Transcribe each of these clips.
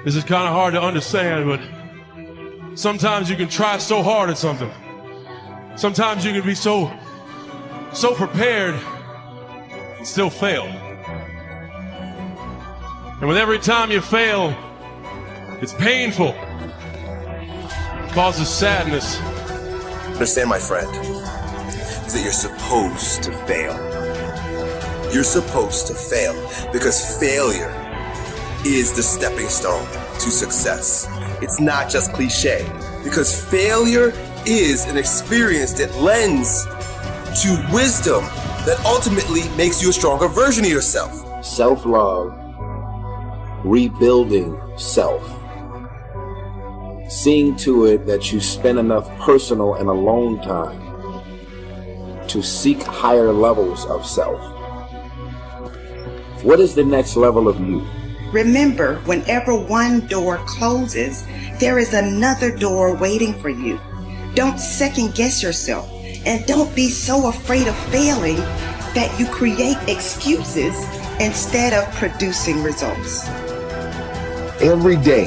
This is kind of hard to understand, but sometimes you can try so hard at something. Sometimes you can be so prepared and still fail. And with every time you fail, it's painful. It causes sadness. Understand, my friend, is that you're supposed to fail. You're supposed to fail because failure is the stepping stone to success. It's not just cliche, because failure is an experience that lends to wisdom that ultimately makes you a stronger version of yourself. Self-love, rebuilding self, seeing to it that you spend enough personal and alone time to seek higher levels of self. What is the next level of you? Remember, whenever one door closes, there is another door waiting for you. Don't second guess yourself, and don't be so afraid of failing that you create excuses instead of producing results. Every day,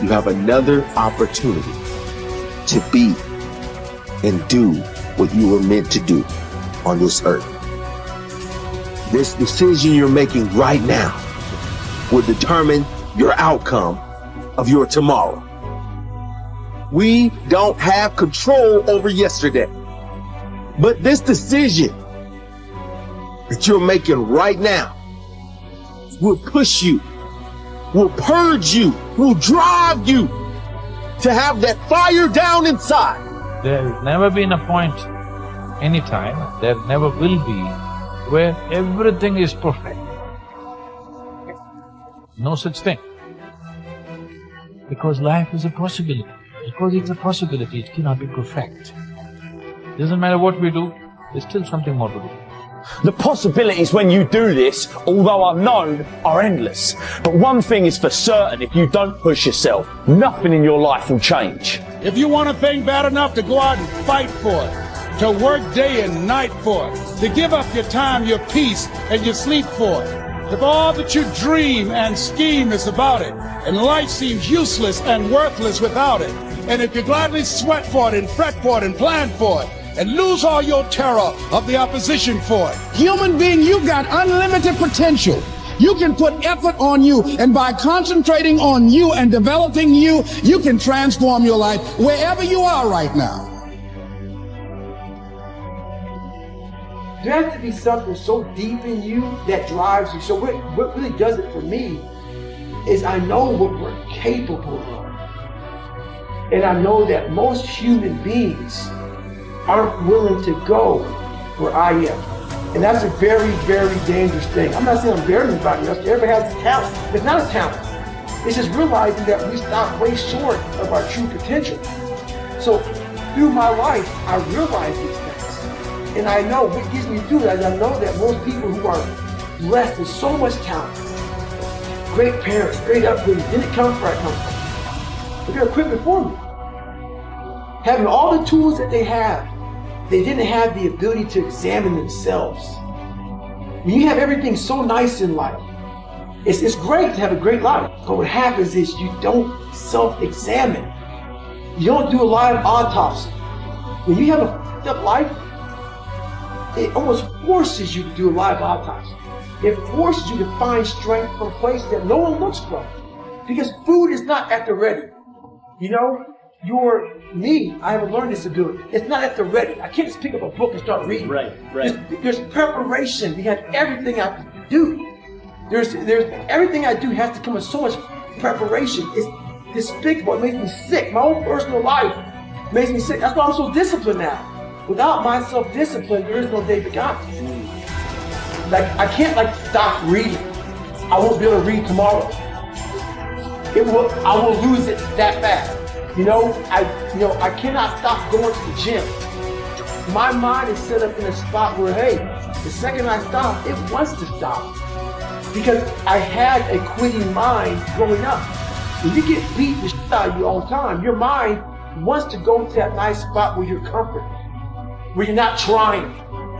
you have another opportunity to be and do what you were meant to do on this earth. This decision you're making right now will determine your outcome of your tomorrow. We don't have control over yesterday, but this decision that you're making right now will push you, will purge you, will drive you to have that fire down inside. There's never been a point, anytime, there never will be, where everything is perfect. No such thing. Because life is a possibility. Because it's a possibility, it cannot be perfect. Doesn't matter what we do, there's still something more to do. The possibilities when you do this, although unknown, are endless. But one thing is for certain, if you don't push yourself, nothing in your life will change. If you want a thing bad enough to go out and fight for it, to work day and night for it, to give up your time, your peace, and your sleep for it, if all that you dream and scheme is about it, and life seems useless and worthless without it, and if you gladly sweat for it and fret for it and plan for it, and lose all your terror of the opposition for it. Human being, you've got unlimited potential. You can put effort on you, and by concentrating on you and developing you, you can transform your life wherever you are right now. There has to be something so deep in you that drives you. So what really does it for me is I know what we're capable of. And I know that most human beings aren't willing to go where I am. And that's a very, very dangerous thing. I'm not saying I'm better than anybody else. Everybody has a talent. It's not a talent. It's just realizing that we stop way short of our true potential. So through my life, I realize these things. And I know what gives me through it is I know that most people who are blessed with so much talent, great parents, great upbringing, didn't come from where I come from. But they're equipped before me. Having all the tools that they have, they didn't have the ability to examine themselves. When you have everything so nice in life, it's great to have a great life. But what happens is you don't self-examine. You don't do a lot of autopsy. When you have a f***ed up life, it almost forces you to do a lot of autopsy. It forces you to find strength from places that no one looks from. Because food is not at the ready. You know? I have a learning disability. It's not at the ready. I can't just pick up a book and start reading. Right. There's preparation behind everything I do. There's everything I do has to come with so much preparation. It's despicable. It makes me sick. My own personal life makes me sick. That's why I'm so disciplined now. Without my self-discipline, there is no David Goggins. Like I can't stop reading. I won't be able to read tomorrow. I will lose it that fast. I cannot stop going to the gym. My mind is set up in a spot where, hey, the second I stop, it wants to stop. Because I had a quitting mind growing up. When you get beat the shit out of you all the time, your mind wants to go to that nice spot where you're comfortable, where you're not trying,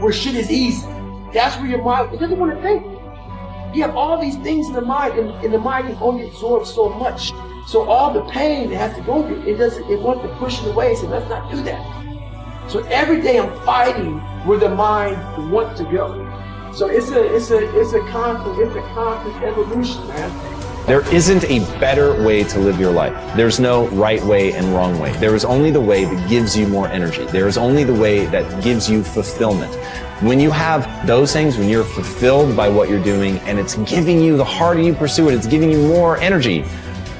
where shit is easy. That's where your mind, it doesn't want to think. You have all these things in the mind, and the mind can only absorb so much. So all the pain it has to go through, it wants to push it away. So let's not do that. So every day I'm fighting where the mind wants to go. So it's a constant evolution, man. There isn't a better way to live your life. There's no right way and wrong way. There is only the way that gives you more energy. There is only the way that gives you fulfillment. When you have those things, when you're fulfilled by what you're doing, and it's giving you, the harder you pursue it, it's giving you more energy,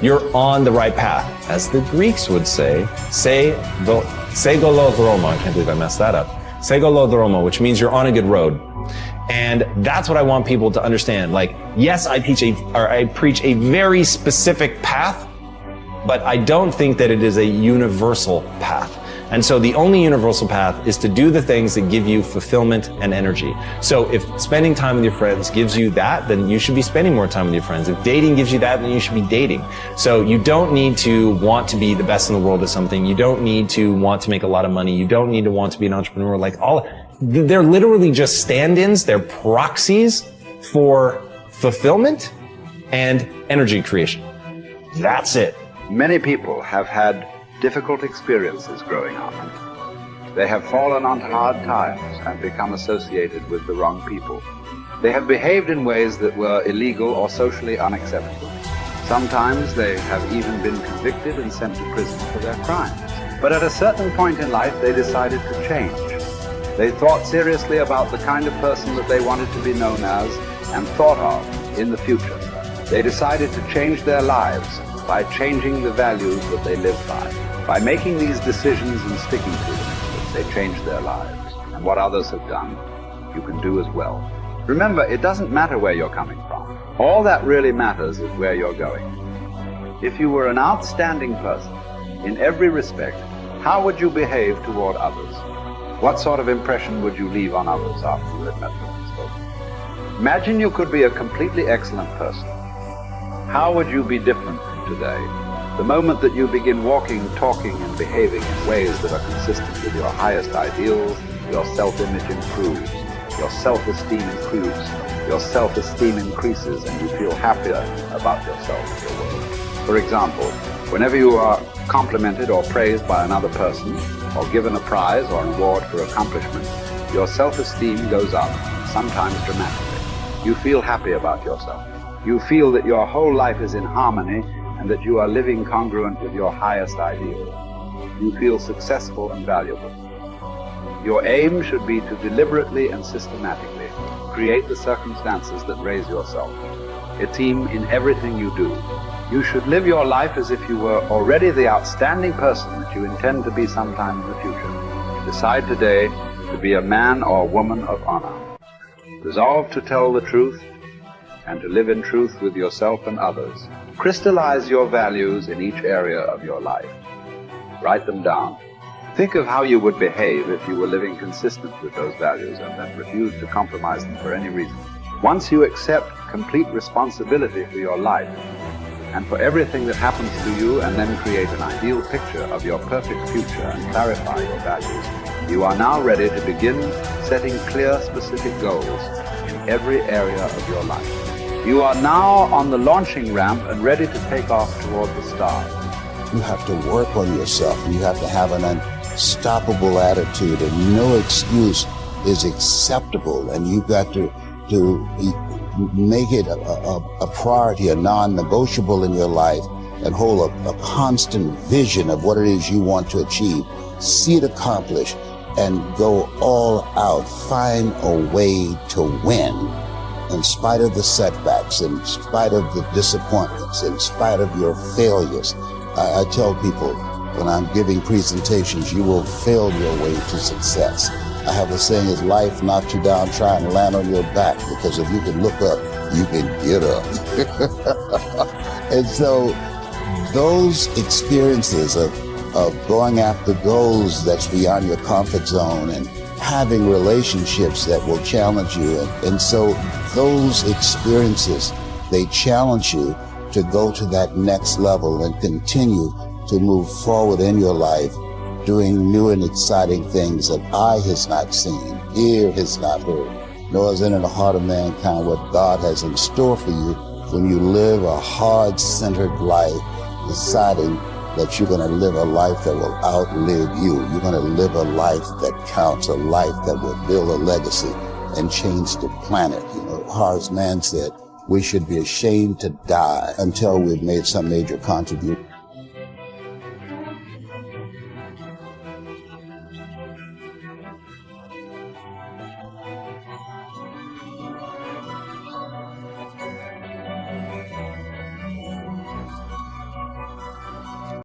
you're on the right path. As the Greeks would say, segolodroma, I can't believe I messed that up. Segolodroma, which means you're on a good road. And that's what I want people to understand. Like, yes, I preach a very specific path, but I don't think that it is a universal path. And so the only universal path is to do the things that give you fulfillment and energy. So if spending time with your friends gives you that, then you should be spending more time with your friends. If dating gives you that, then you should be dating. So you don't need to want to be the best in the world at something. You don't need to want to make a lot of money. You don't need to want to be an entrepreneur. They're literally just stand-ins. They're proxies for fulfillment and energy creation. That's it. Many people have had difficult experiences growing up. They have fallen onto hard times and become associated with the wrong people. They have behaved in ways that were illegal or socially unacceptable. Sometimes they have even been convicted and sent to prison for their crimes. But at a certain point in life, they decided to change. They thought seriously about the kind of person that they wanted to be known as and thought of in the future. They decided to change their lives by changing the values that they live by. By making these decisions and sticking to them, they changed their lives. And what others have done, you can do as well. Remember, it doesn't matter where you're coming from. All that really matters is where you're going. If you were an outstanding person in every respect, how would you behave toward others? What sort of impression would you leave on others after you had met them and spoken? Imagine you could be a completely excellent person. How would you be different from today? The moment that you begin walking, talking, and behaving in ways that are consistent with your highest ideals, your self-image improves, your self-esteem improves, your self-esteem increases, and you feel happier about yourself and your world. For example, whenever you are complimented or praised by another person, or given a prize or an award for accomplishment, your self-esteem goes up, sometimes dramatically. You feel happy about yourself. You feel that your whole life is in harmony and that you are living congruent with your highest ideals. You feel successful and valuable. Your aim should be to deliberately and systematically create the circumstances that raise your self-esteem in everything you do. You should live your life as if you were already the outstanding person that you intend to be sometime in the future. Decide today to be a man or woman of honor. Resolve to tell the truth and to live in truth with yourself and others. Crystallize your values in each area of your life. Write them down. Think of how you would behave if you were living consistent with those values and then refused to compromise them for any reason. Once you accept complete responsibility for your life and for everything that happens to you, and then create an ideal picture of your perfect future and clarify your values, you are now ready to begin setting clear, specific goals in every area of your life. You are now on the launching ramp and ready to take off toward the stars. You have to work on yourself. You have to have an unstoppable attitude, and no excuse is acceptable. And you've got to make it a priority, a non-negotiable in your life, and hold a constant vision of what it is you want to achieve. See it accomplished and go all out. Find a way to win in spite of the setbacks, in spite of the disappointments, in spite of your failures. I tell people when I'm giving presentations, you will fail your way to success. I have a saying, is life knocks you down, try and land on your back, because if you can look up, you can get up. And so those experiences of going after goals that's beyond your comfort zone and having relationships that will challenge you. And so those experiences, they challenge you to go to that next level and continue to move forward in your life, doing new and exciting things that eye has not seen, ear has not heard, nor is it in the heart of mankind what God has in store for you when you live a heart-centered life, deciding that you're going to live a life that will outlive you. You're going to live a life that counts, a life that will build a legacy and change the planet. You know, Horace Mann said, we should be ashamed to die until we've made some major contribution.